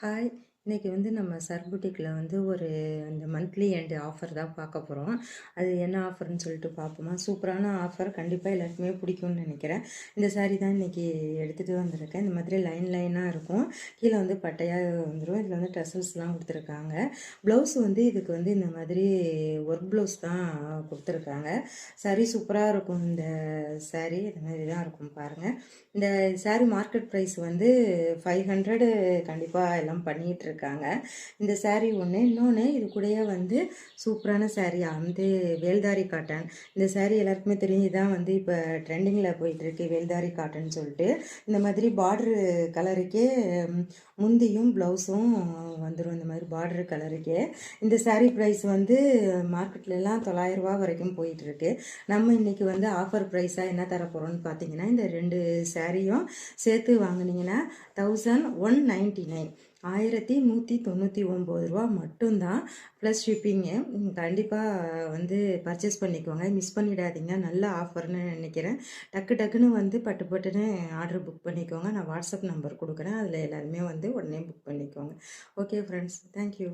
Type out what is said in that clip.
Hi. இன்னைக்கு நம்ம sir புட்டிக்ல ஒரு அந்த மந்த்லி எண்ட் ஆஃபர் தான் பார்க்க போகிறோம். அது என்ன ஆஃபர்னு சொல்லிட்டு பார்ப்போமா? சூப்பரான ஆஃபர், கண்டிப்பாக எல்லாருக்குமே பிடிக்கும்னு நினைக்கிறேன். இந்த சாரீ தான் இன்றைக்கி எடுத்துகிட்டு வந்திருக்கேன். இந்த மாதிரி லைனாக இருக்கும். கீழே பட்டையாக வந்துடும். இதில் டசல்ஸ்லாம் கொடுத்துருக்காங்க. ப்ளவுஸ் இதுக்கு இந்த மாதிரி ஒர்க் ப்ளவுஸ் தான் கொடுத்துருக்காங்க. சாரீ சூப்பராக இருக்கும். இந்த சாரீ இந்த மாதிரி தான் இருக்கும் பாருங்கள். இந்த சாரீ மார்க்கெட் ப்ரைஸ் 500 கண்டிப்பாக எல்லாம் பண்ணிகிட்டு இருக்காங்க. இந்த சாரீ ஒன்று. இன்னொன்று இது கூடயே சூப்பரான சாரீ வேல்தாரி காட்டன். இந்த சாரீ எல்லாருக்குமே தெரிஞ்சு தான் இப்போ ட்ரெண்டிங்கில் போயிட்டுருக்கு. வேல்தாரி காட்டன் சொல்லிட்டு இந்த மாதிரி பார்டரு கலருக்கே முந்தியும் ப்ளவுஸும் வந்துடும். இந்த மாதிரி பார்டரு கலருக்கே இந்த சாரீ ப்ரைஸ் மார்க்கெட்லலாம் 900 ரூபா வரைக்கும் போயிட்டுருக்கு. நம்ம இன்றைக்கி ஆஃபர் ப்ரைஸாக என்ன தர போகிறோம்னு பார்த்தீங்கன்னா, இந்த 2 சாரியும் சேர்த்து வாங்கினீங்கன்னா 1199 1199 ரூபா மட்டும்தான், ப்ளஸ் ஷிப்பிங்கு. கண்டிப்பாக பர்ச்சேஸ் பண்ணிக்கோங்க, மிஸ் பண்ணிடாதீங்க. நல்ல ஆஃபர்னு நினைக்கிறேன். டக்குன்னு பட்டு பட்டுன்னு ஆர்டர் புக் பண்ணிக்கோங்க. நான் வாட்ஸ்அப் நம்பர் கொடுக்குறேன், அதில் எல்லாருமே உடனே புக் பண்ணிக்கோங்க. Okay friends, thank you.